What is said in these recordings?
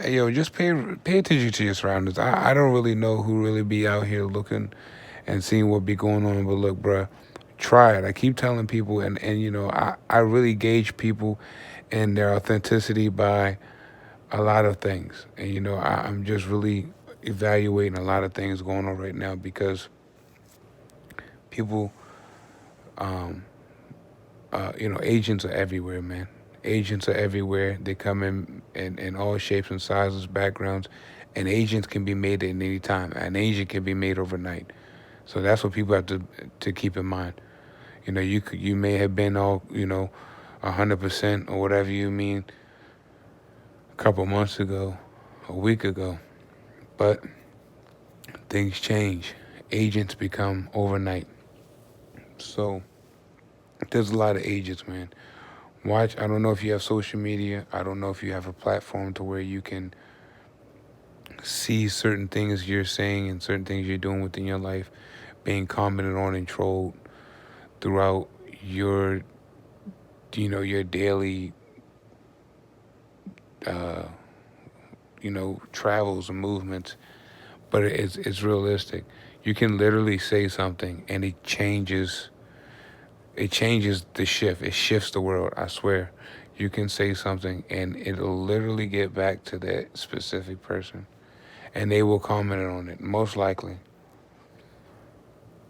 Hey, yo, just pay attention to your surroundings. I don't really know who really be out here looking and seeing what be going on, but look, bruh, try it. I keep telling people, and I really gauge people and their authenticity by a lot of things, and I'm just really evaluating a lot of things going on right now because people, um, agents are everywhere, man. Agents are everywhere. They come in all shapes and sizes, backgrounds, and agents can be made at any time. An agent can be made overnight. So that's what people have to keep in mind. You may have been all 100% or whatever you mean a couple months ago, a week ago, but things change. Agents become overnight. So there's a lot of agents, man. Watch. I don't know if you have social media. I don't know if you have a platform to where you can see certain things you're saying and certain things you're doing within your life being commented on and trolled throughout your your daily uh, travels and movements, but it's realistic. You can literally say something and it changes the shift. It shifts the world. I swear. You can say something and it'll literally get back to that specific person and they will comment on it, most likely.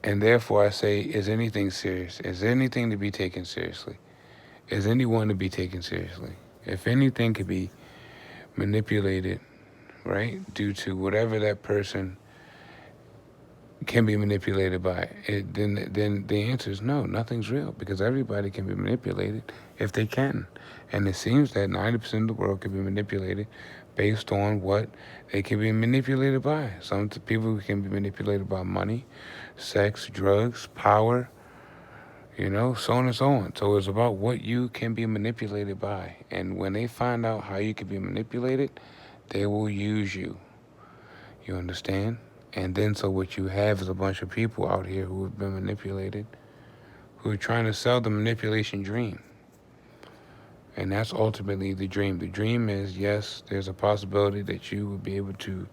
And therefore I say, is anything serious? Is anything to be taken seriously? Is anyone to be taken seriously? If anything could be manipulated, right, due to whatever that person can be manipulated by it, then the answer is no, nothing's real because everybody can be manipulated if they can. And it seems that 90% of the world can be manipulated based on what they can be manipulated by. Some people can be manipulated by money, sex, drugs, power, so on and so on. So it's about what you can be manipulated by. And when they find out how you can be manipulated, they will use you. You understand? And then so what you have is a bunch of people out here who have been manipulated, who are trying to sell the manipulation dream. And that's ultimately the dream. The dream is, yes, there's a possibility that you will be able to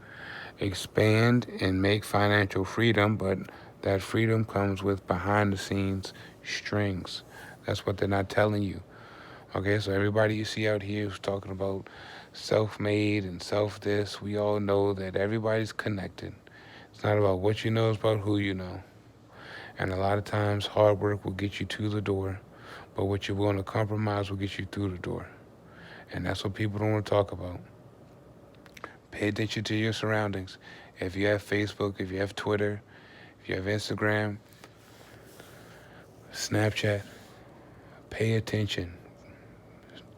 expand and make financial freedom, but that freedom comes with behind the scenes strings. That's what they're not telling you. Okay, so everybody you see out here who's talking about self made and self this, we all know that everybody's connected. It's not about what you know, it's about who you know. And a lot of times, hard work will get you to the door, but what you're willing to compromise will get you through the door. And that's what people don't want to talk about. Pay attention to your surroundings. If you have Facebook, if you have Twitter, if you have Instagram, Snapchat, pay attention.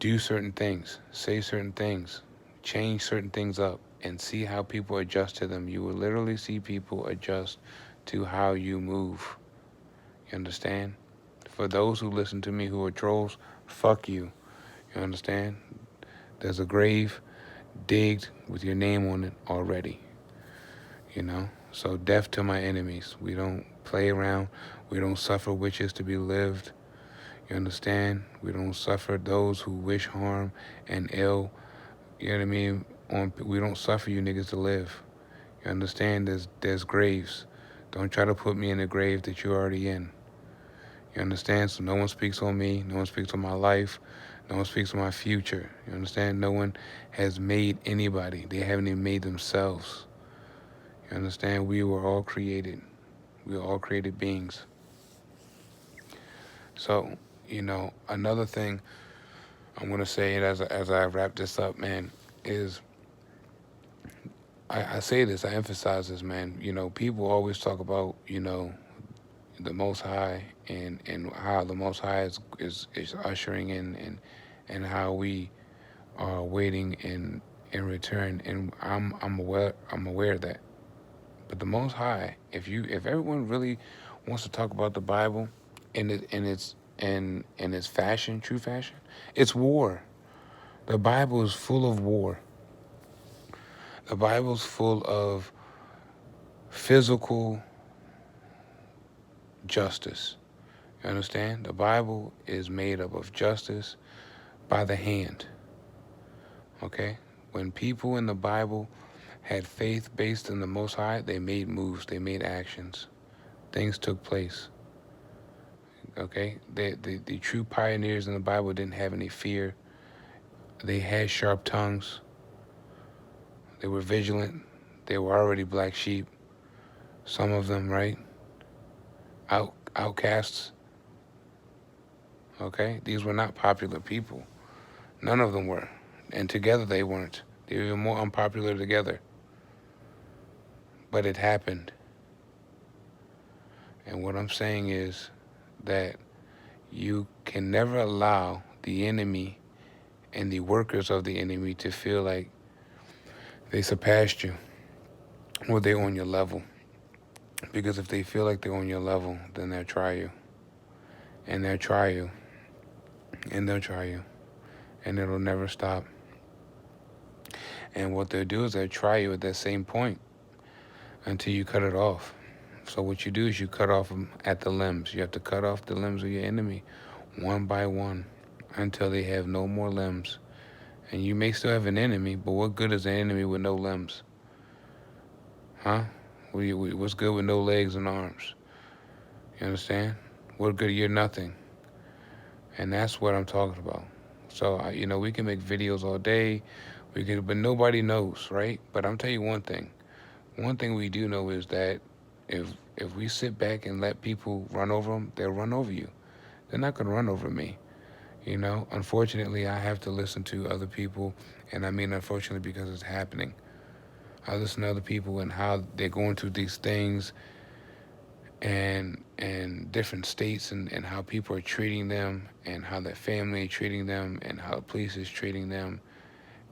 Do certain things, say certain things, change certain things up, and see how people adjust to them. You will literally see people adjust to how you move. You understand? For those who listen to me who are trolls, fuck you. You understand? There's a grave digged with your name on it already. So death to my enemies. We don't play around. We don't suffer witches to be lived. You understand? We don't suffer those who wish harm and ill. You know what I mean? We don't suffer you niggas to live. You understand? There's graves. Don't try to put me in a grave that you're already in. You understand? So no one speaks on me. No one speaks on my life. No one speaks on my future. You understand? No one has made anybody. They haven't even made themselves. You understand? We were all created. We were all created beings. So, another thing I'm gonna say it as I wrap this up, man, is I say this, I emphasize this, man. People always talk about, the Most High and how the Most High is ushering in and how we are waiting in return. And I'm aware of that. But the Most High, if everyone really wants to talk about the Bible in its fashion, true fashion, it's war. The Bible is full of war. The Bible's full of physical justice. You understand? The Bible is made up of justice by the hand. Okay? When people in the Bible had faith based in the Most High, they made moves, they made actions. Things took place. Okay? The true pioneers in the Bible didn't have any fear. They had sharp tongues. They were vigilant. They were already black sheep. Some of them, right? Outcasts. Okay? These were not popular people. None of them were. And together they weren't. They were even more unpopular together. But it happened. And what I'm saying is that you can never allow the enemy and the workers of the enemy to feel like they surpassed you or they're on your level. Because if they feel like they're on your level, then they'll try you. And they'll try you. And they'll try you. And it'll never stop. And what they'll do is they'll try you at that same point until you cut it off. So what you do is you cut off them at the limbs. You have to cut off the limbs of your enemy one by one until they have no more limbs. And you may still have an enemy, but what good is an enemy with no limbs? Huh? What's good with no legs and arms? You understand? What good? You're nothing. And that's what I'm talking about. So, we can make videos all day, but nobody knows, right? But I'm telling you one thing. One thing we do know is that if we sit back and let people run over them, they'll run over you. They're not going to run over me. Unfortunately, I have to listen to other people, and I mean unfortunately because it's happening. I listen to other people and how they're going through these things and different states and how people are treating them and how their family is treating them and how the police is treating them.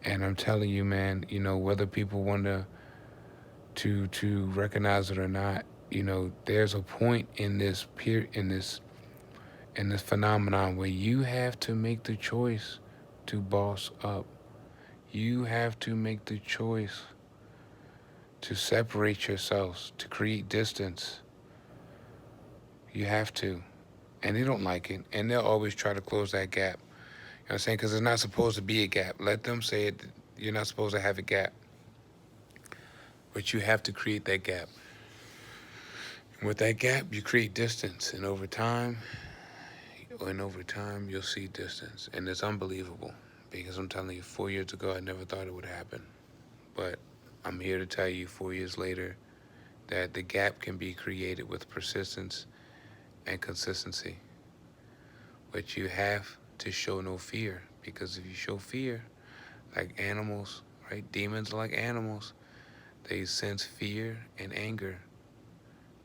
And I'm telling you, man, whether people want to recognize it or not, there's a point in this phenomenon where you have to make the choice to boss up. You have to make the choice to separate yourselves, to create distance. You have to. And they don't like it. And they'll always try to close that gap. You know what I'm saying? Because there's not supposed to be a gap. Let them say it. You're not supposed to have a gap. But you have to create that gap. And with that gap, you create distance. And over time, you'll see distance. And it's unbelievable. Because I'm telling you, 4 years ago, I never thought it would happen. But I'm here to tell you 4 years later that the gap can be created with persistence and consistency. But you have to show no fear, because if you show fear, like animals, right? Demons are like animals. They sense fear and anger.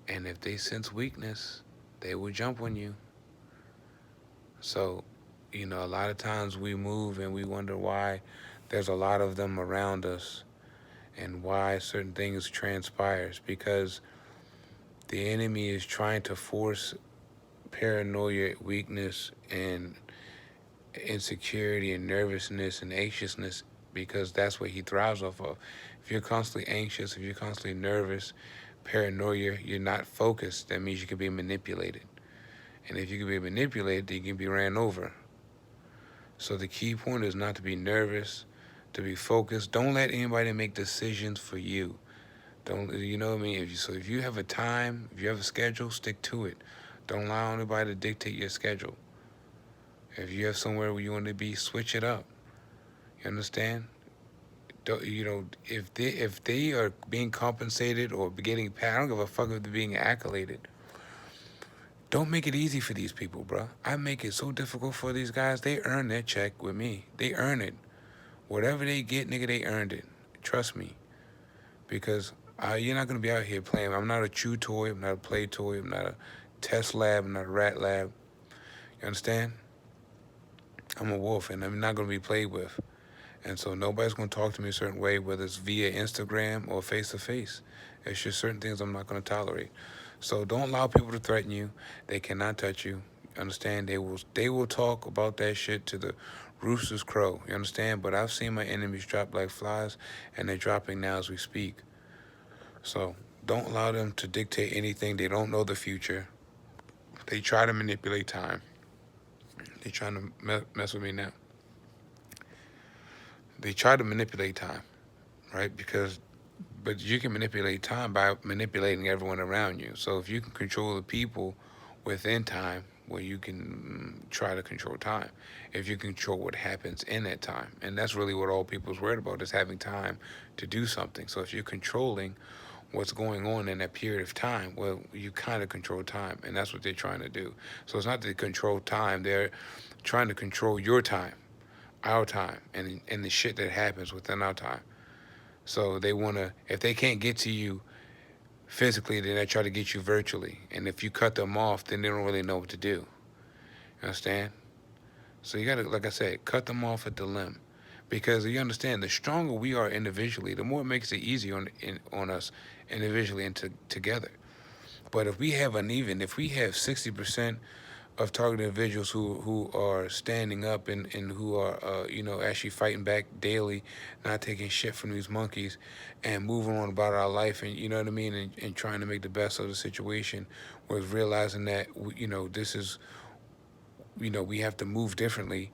And if they sense weakness, they will jump on you. So, a lot of times we move and we wonder why there's a lot of them around us and why certain things transpires, because the enemy is trying to force paranoia, weakness, and insecurity and nervousness and anxiousness, because that's what he thrives off of. If you're constantly anxious, if you're constantly nervous, paranoia, you're not focused. That means you can be manipulated. And if you can be manipulated, then you can be ran over. So the key point is not to be nervous, to be focused. Don't let anybody make decisions for you. Don't, you know what I mean? If you have a time, if you have a schedule, stick to it. Don't allow anybody to dictate your schedule. If you have somewhere where you want to be, switch it up. You understand? If they are being compensated or getting paid, I don't give a fuck if they're being accoladed. Don't make it easy for these people, bro. I make it so difficult for these guys. They earn their check with me. They earn it. Whatever they get, nigga, they earned it. Trust me. Because you're not going to be out here playing. I'm not a chew toy. I'm not a play toy. I'm not a test lab. I'm not a rat lab. You understand? I'm a wolf, and I'm not going to be played with. And so nobody's going to talk to me a certain way, whether it's via Instagram or face-to-face. It's just certain things I'm not going to tolerate. So don't allow people to threaten you. They cannot touch you. Understand? They will talk about that shit to the roosters crow. You understand? But I've seen my enemies drop like flies, and they're dropping now as we speak. So don't allow them to dictate anything. They don't know the future. They try to manipulate time. They're trying to mess with me now. they try to manipulate time, right? But you can manipulate time by manipulating everyone around you. So if you can control the people within time, well, you can try to control time. If you control what happens in that time, and that's really what all people's worried about, is having time to do something. So if you're controlling what's going on in that period of time, well, you kind of control time, and that's what they're trying to do. So it's not that they control time; they're trying to control your time, our time, and the shit that happens within our time. So they want to, if they can't get to you physically, then they try to get you virtually. And if you cut them off, then they don't really know what to do. You understand? So you got to, like I said, cut them off at the limb. Because you understand, the stronger we are individually, the more it makes it easier on us individually and together. But if we have uneven, if we have 60% of targeted individuals who are standing up and who are actually fighting back daily, not taking shit from these monkeys, and moving on about our life, and you know what I mean, and trying to make the best of the situation, was realizing that this is, we have to move differently,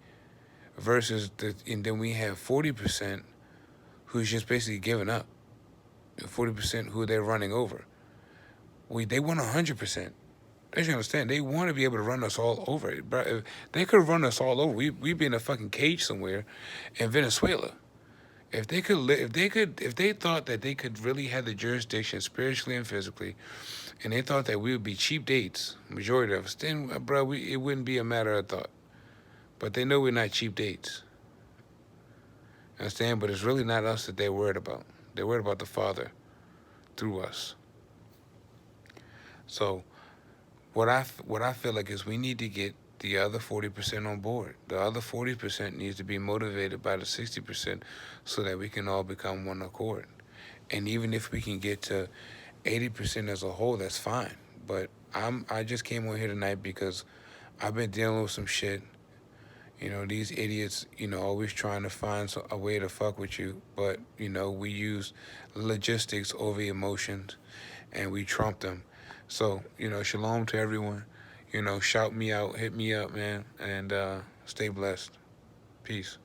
versus and then we have 40% who's just basically giving up, 40% who they're running over. They want 100%. As you understand, they want to be able to run us all over. Bro, if they could run us all over, we'd be in a fucking cage somewhere in Venezuela. If they could, if they thought that they could really have the jurisdiction spiritually and physically, and they thought that we would be cheap dates, majority of us, then, bro, it wouldn't be a matter of thought. But they know we're not cheap dates. Understand? But it's really not us that they're worried about. They're worried about the Father through us. So what I feel like is we need to get the other 40% on board. The other 40% needs to be motivated by the 60% so that we can all become one accord. And even if we can get to 80% as a whole, that's fine. But I just came on here tonight because I've been dealing with some shit. These idiots, always trying to find a way to fuck with you. But, we use logistics over emotions, and we trump them. So, shalom to everyone. Shout me out, hit me up, man, and stay blessed. Peace.